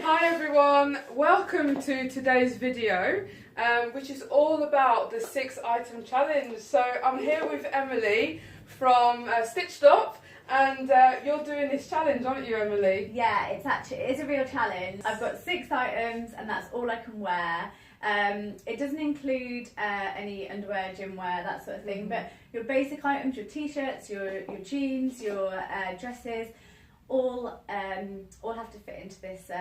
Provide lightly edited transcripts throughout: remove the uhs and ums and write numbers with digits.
Hi everyone, welcome to today's video, which is all about the 6-item challenge. So I'm here with Emily from Stitched Up, and you're doing this challenge, aren't you, Emily? Yeah, it's a real challenge. I've got 6 items and that's all I can wear. It doesn't include any underwear, gym wear, that sort of thing, but your basic items, your t-shirts, your jeans, your dresses, all have to fit into this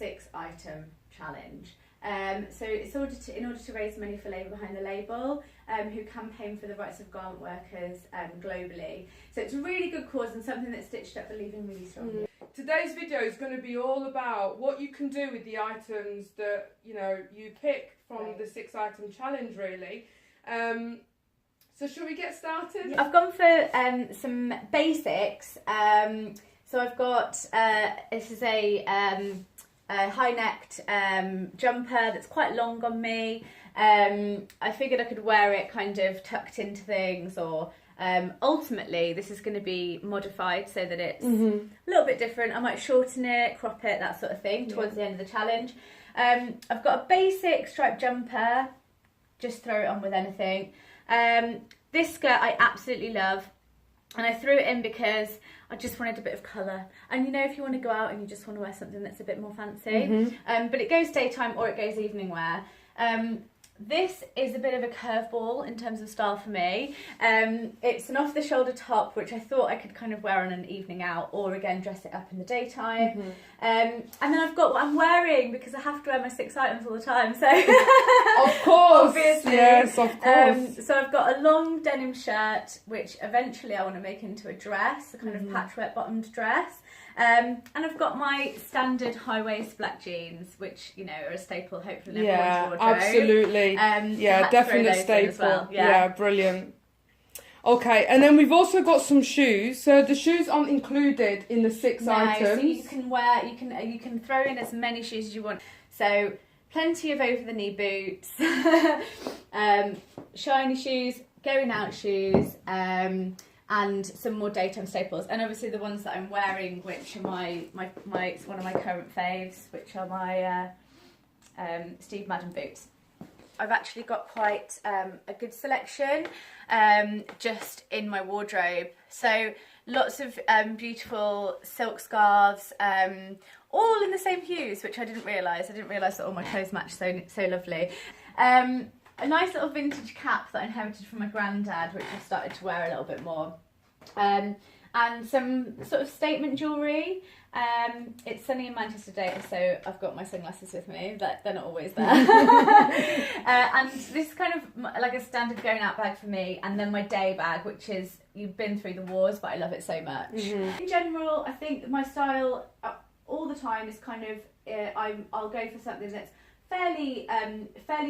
6-item challenge. So it's in order to raise money for Labour Behind the Label, who campaign for the rights of garment workers globally. So it's a really good cause and something that Stitched Up believe in really strongly. Today's video is going to be all about what you can do with the items that you pick from the 6-item challenge, really. So shall we get started? I've gone for some basics. So I've got this is a high-necked jumper that's quite long on me. I figured I could wear it kind of tucked into things, or ultimately this is going to be modified so that it's a little bit different. I might shorten it, crop it, that sort of thing towards the end of the challenge. I've got a basic striped jumper, just throw it on with anything. This skirt I absolutely love, and I threw it in because I just wanted a bit of colour. And if you want to go out and you just want to wear something that's a bit more fancy, but it goes daytime or it goes evening wear. This is a bit of a curveball in terms of style for me. It's an off-the-shoulder top, which I thought I could kind of wear on an evening out, or again dress it up in the daytime. And then I've got what I'm wearing, because I have to wear my 6 items all the time. So of course, obviously, yes, of course. So I've got a long denim shirt, which eventually I want to make into a dress, a kind of patchwork bottomed dress. And I've got my standard high-waist black jeans, which are a staple, hopefully, in everyone's wardrobe. Absolutely. Yeah, definite staple. Well. Yeah, brilliant. Okay, and then we've also got some shoes. So the shoes aren't included in the 6 items. So you can wear, you can throw in as many shoes as you want. So plenty of over-the-knee boots, shiny shoes, going out shoes. And some more daytime staples, and obviously the ones that I'm wearing, which are it's one of my current faves, which are my Steve Madden boots. I've actually got quite a good selection just in my wardrobe. So lots of beautiful silk scarves, all in the same hues, which I didn't realise. I didn't realise that all my clothes match so lovely. A nice little vintage cap that I inherited from my granddad, which I've started to wear a little bit more. And some sort of statement jewellery. It's sunny in Manchester today, so I've got my sunglasses with me, but they're not always there. And this is kind of like a standard going out bag for me, and then my day bag, which is, you've been through the wars, but I love it so much. In general, I think my style all the time is kind of, I'll go for something that's fairly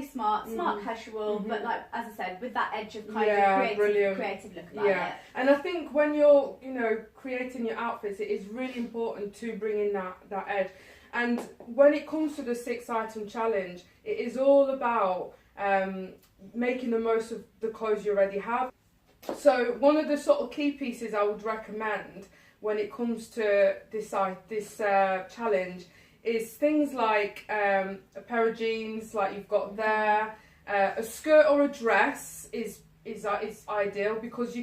smart casual, but like, as I said, with that edge of kind of creative look about it. And I think when you're creating your outfits, it is really important to bring in that edge. And when it comes to the 6-item challenge, it is all about making the most of the clothes you already have. So one of the sort of key pieces I would recommend when it comes to this challenge is things like a pair of jeans, like you've got there. A skirt or a dress is ideal, because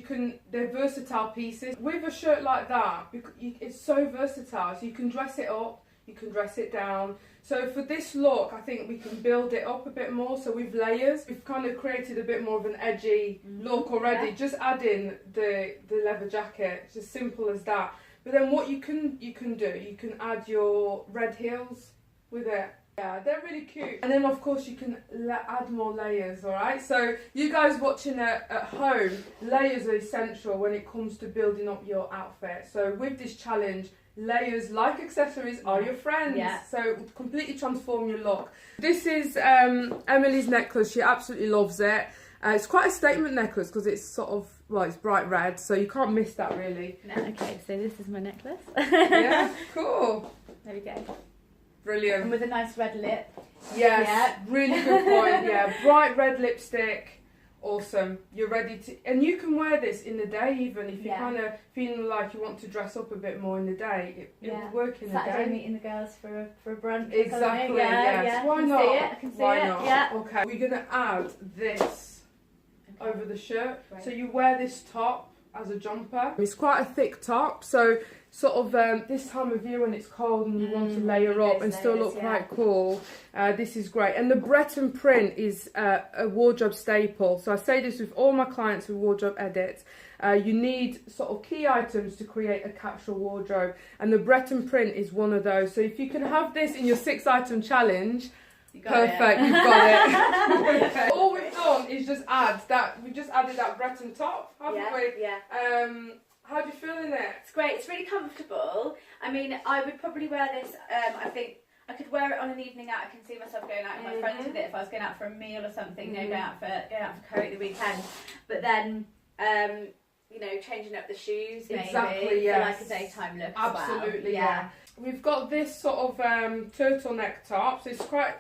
they're versatile pieces. With a shirt like that, it's so versatile. So you can dress it up, you can dress it down. So for this look, I think we can build it up a bit more. So with layers, we've kind of created a bit more of an edgy look already. Yeah. Just add in the leather jacket. It's as simple as that. But then what you can do, you can add your red heels with it. Yeah, they're really cute. And then of course you can add more layers, alright? So you guys watching at home, layers are essential when it comes to building up your outfit. So with this challenge, layers, like accessories, are your friends. Yeah. So completely transform your look. This is Emily's necklace. She absolutely loves it. It's quite a statement necklace because it's sort of, well, it's bright red, so you can't miss that really. No, okay, so this is my necklace. Yeah, cool. There we go. Brilliant. And with a nice red lip. Yes, really good point. Yeah, bright red lipstick, awesome. You're ready to, and you can wear this in the day even if you're Yeah. kind of feeling like you want to dress up a bit more in the day. It will work in the Saturday day. meeting the girls for a brunch. Exactly. Yeah, Yes. Why I can not? See it. I can see Why it. not? Yeah. Okay. We're gonna add this Okay. over the shirt. Right. So you wear this top as a jumper. It's quite a thick top, so sort of this time of year when it's cold and you want to layer up and still look quite cool, this is great. And the Breton print is a wardrobe staple. So I say this with all my clients with wardrobe edits. You need sort of key items to create a capsule wardrobe, and the Breton print is one of those. So if you can have this in your 6-item challenge, perfect, you've got it. Okay. All we've done is just add that. We've just added that Breton top, haven't we? Yeah. How do you feel in it? It's great. It's really comfortable. I mean, I would probably wear this. I think I could wear it on an evening out. I can see myself going out with my friends with it if I was going out for a meal or something. You know, going out for curry at the weekend. But then, you know, changing up the shoes maybe for like a daytime look. Absolutely, as well. Yeah. We've got this sort of turtleneck top. So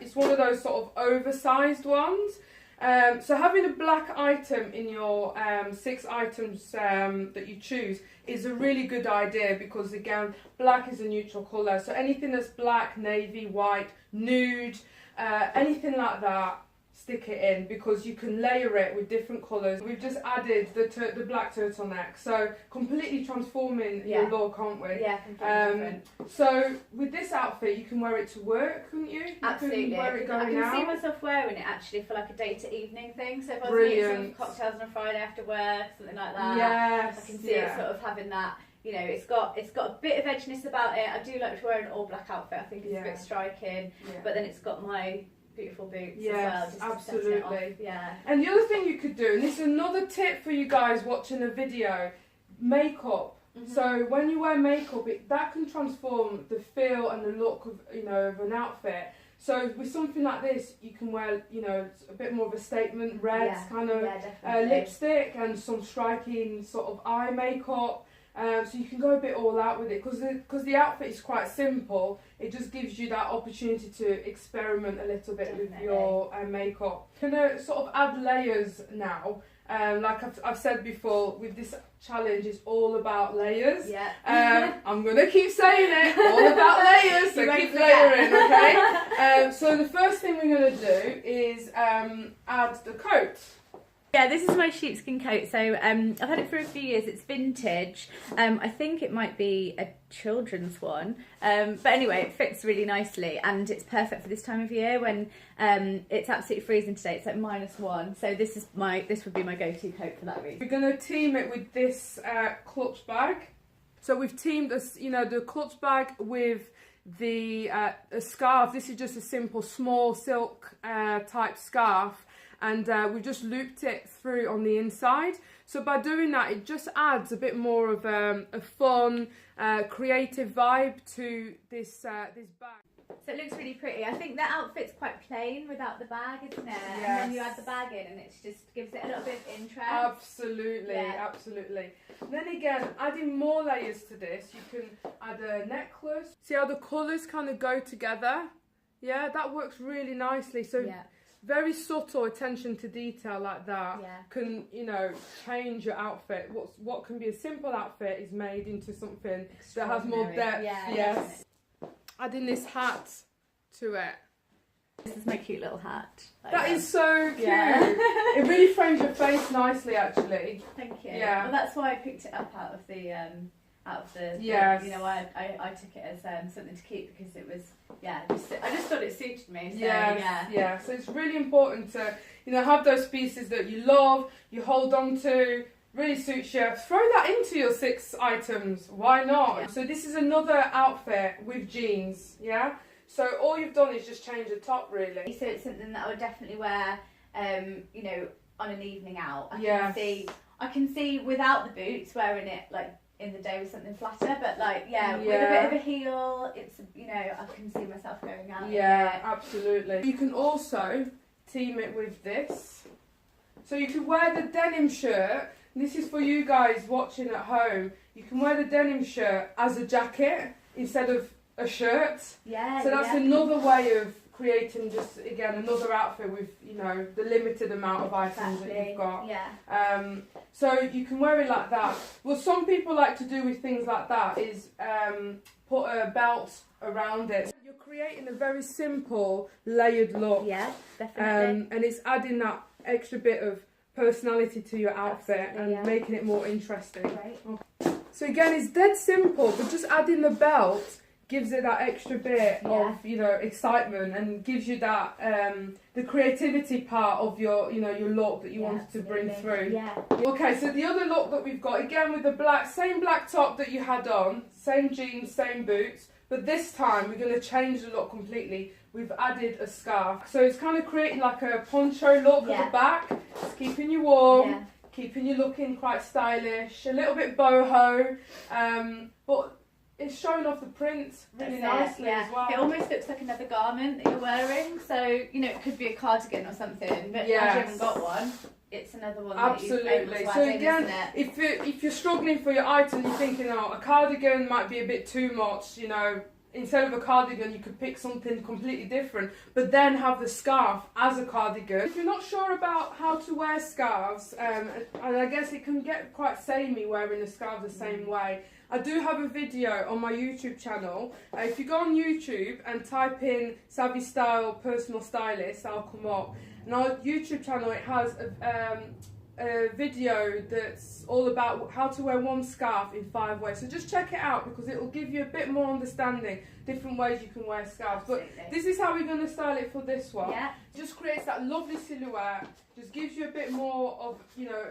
it's one of those sort of oversized ones. So having a black item in your 6 items that you choose is a really good idea because again, black is a neutral colour. So anything that's black, navy, white, nude, anything like that, stick it in because you can layer it with different colours. We've just added the black turtleneck, so completely transforming your look, can't we? Yeah, completely different. So with this outfit, you can wear it to work, couldn't you? Absolutely. You can wear it going I out. can see myself wearing it actually for like a day to evening thing. So if I was making some cocktails on a Friday after work, something like that. Yes. I can see it sort of having that. You know, it's got a bit of edginess about it. I do like to wear an all black outfit. I think it's a bit striking. Yeah. But then it's got my beautiful boots as well. Just absolutely. Yeah. And the other thing you could do, and this is another tip for you guys watching the video, makeup. So when you wear makeup, that can transform the feel and the look of of an outfit. So with something like this, you can wear a bit more of a statement red kind of lipstick and some striking sort of eye makeup. So you can go a bit all out with it because the outfit is quite simple. It just gives you that opportunity to experiment a little bit with your makeup. Can sort of add layers now. Like I've said before, with this challenge, it's all about layers. Yeah. I'm gonna keep saying it. All about layers. So keep layering, okay? So the first thing we're gonna do is add the coat. Yeah, this is my sheepskin coat. So I've had it for a few years. It's vintage. I think it might be a children's one. But anyway, it fits really nicely and it's perfect for this time of year when it's absolutely freezing today. It's like -1. So this would be my go-to coat for that reason. We're going to team it with this clutch bag. So we've teamed this, the clutch bag with the a scarf. This is just a simple small silk type scarf. And we just looped it through on the inside. So by doing that, it just adds a bit more of a fun, creative vibe to this bag. So it looks really pretty. I think the outfit's quite plain without the bag, isn't it? Yes. And then you add the bag in and it just gives it a little bit of interest. Absolutely, absolutely. Then again, adding more layers to this, you can add a necklace. See how the colours kind of go together? Yeah, that works really nicely. So. Yeah. Very subtle attention to detail like that can, change your outfit. What can be a simple outfit is made into something that has more depth. Yeah, yes. Adding this hat to it. This is my cute little hat. That is so cute. Yeah. It really frames your face nicely, actually. Thank you. Yeah. Well, that's why I picked it up out of the. Yes. I took it as something to keep because it was I just thought it suited me. So, yeah. So it's really important to have those pieces that you love, you hold on to, really suits you. Throw that into your 6 items. Why not? Yeah. So this is another outfit with jeans. Yeah. So all you've done is just change the top, really. So it's something that I would definitely wear, on an evening out. I can see without the boots wearing it like in the day with something flatter, but with a bit of a heel, it's I can see myself going out. Yeah, absolutely. You can also team it with this, so you can wear the denim shirt. This is for you guys watching at home. You can wear the denim shirt as a jacket instead of a shirt. Yeah. So that's another way of creating just, again, another outfit with, you know, the limited amount of items that you've got. Yeah. So you can wear it like that. What some people like to do with things like that is put a belt around it. You're creating a very simple layered look. Yeah, definitely. And it's adding that extra bit of personality to your outfit. Absolutely, and making it more interesting. Great. So again, it's dead simple, but just adding the belt gives it that extra bit of, you know, excitement, and gives you that the creativity part of your, you know, your look that you wanted to bring through. Yeah. Okay, so the other look that we've got, again with the same black top that you had on, same jeans, same boots, but this time we're going to change the look completely. We've added a scarf, so it's kind of creating like a poncho look at the back. It's keeping you warm, keeping you looking quite stylish, a little bit boho, but it's showing off the print really nicely as well. It almost looks like another garment that you're wearing. So, you know, it could be a cardigan or something, but as you haven't got one, it's another one that you've been able to add so in, again, isn't it? if you're struggling for your item, you're thinking, oh, a cardigan might be a bit too much, you know, instead of a cardigan you could pick something completely different, but then have the scarf as a cardigan. If you're not sure about how to wear scarves, and I guess it can get quite samey wearing a scarf the same way, I do have a video on my YouTube channel. If you go on YouTube and type in Savvy Style Personal Stylist, I'll come up. And our YouTube channel, it has a video that's all about how to wear one scarf in 5 ways. So just check it out, because it will give you a bit more understanding, different ways you can wear scarves. Absolutely. But this is how we're going to style it for this one. Yeah. Just creates that lovely silhouette, just gives you a bit more of, you know,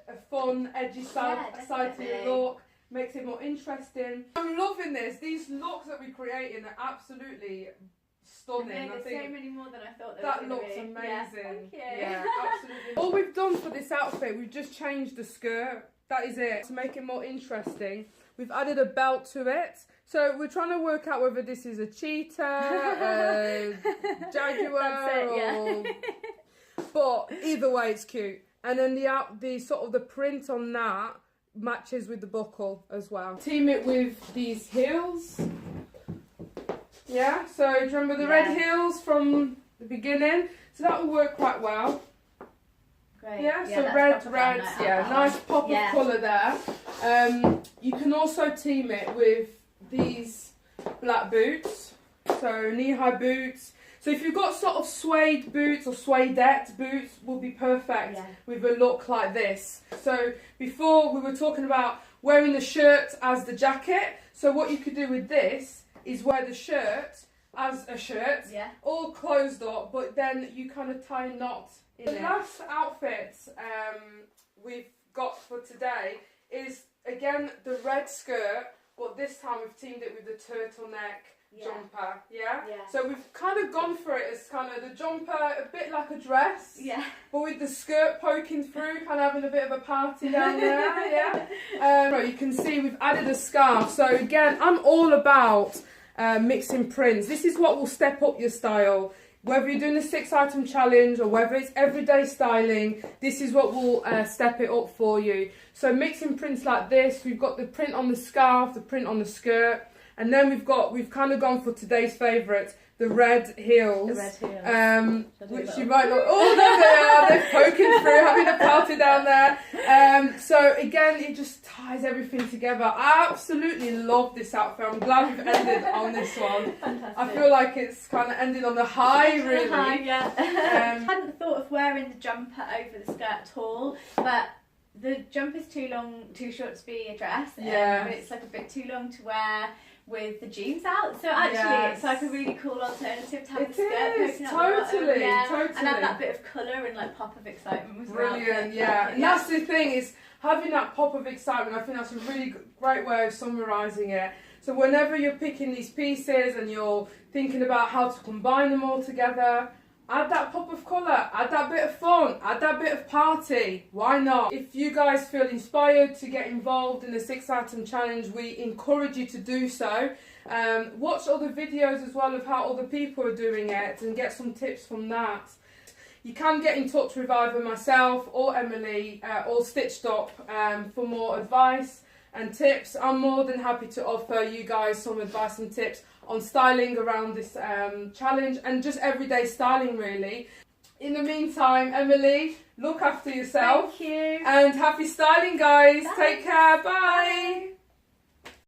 a fun, edgy side to your look. Makes it more interesting. I'm loving this. These looks that we're creating are absolutely stunning. I think so many more than I thought. That looks amazing. Yeah, thank you. Yeah, absolutely. All we've done for this outfit, we've just changed the skirt. That is it. To make it more interesting, we've added a belt to it. So we're trying to work out whether this is a cheetah, a jaguar, or... But either way, it's cute. And then the sort of the print on that matches with the buckle as well. Team it with these heels. Yeah, so do you remember the red heels from the beginning? So that will work quite well. Great. Yeah, so red, nice pop of colour there. You can also team it with these black boots, so knee-high boots. So if you've got sort of suede boots or suedette boots, will be perfect with a look like this. So before we were talking about wearing the shirt as the jacket. So what you could do with this is wear the shirt as a shirt, all closed up, but then you kind of tie a knot in it. The last outfit we've got for today is, again, the red skirt, but this time we've teamed it with the turtleneck jumper, so we've kind of gone for it as kind of the jumper, a bit like a dress, but with the skirt poking through, kind of having a bit of a party down there, you can see we've added a scarf. So again, I'm all about mixing prints. This is what will step up your style. Whether you're doing a 6-item challenge or whether it's everyday styling, this is what will step it up for you. So mixing prints like this, we've got the print on the scarf, the print on the skirt, and then we've kind of gone for today's favourite, the red heels. The red heels. Which you might not... Oh, there they are, they're poking through, having a party down there. So again, it just ties everything together. I absolutely love this outfit. I'm glad we've ended on this one. Fantastic. I feel like it's kind of ended on the high, really. I hadn't thought of wearing the jumper over the skirt at all, but the jumper's too short to be a dress, but it's like a bit too long to wear with the jeans out, so actually it's like a really cool alternative to have the skirt poking out totally, and add that bit of colour and like pop of excitement with brilliant, and that's the thing, is having that pop of excitement. I think that's a really great way of summarising it. So whenever you're picking these pieces and you're thinking about how to combine them all together, add that pop of colour, add that bit of fun, add that bit of party. Why not? If you guys feel inspired to get involved in the 6-item challenge, we encourage you to do so. Watch other videos as well of how other people are doing it and get some tips from that. You can get in touch with either myself or Emily, all stitched up, for more advice and tips. I'm more than happy to offer you guys some advice and tips on styling around this challenge, and just everyday styling really. In the meantime, Emily, look after yourself. Thank you. And happy styling, guys. Bye. Take care. Bye.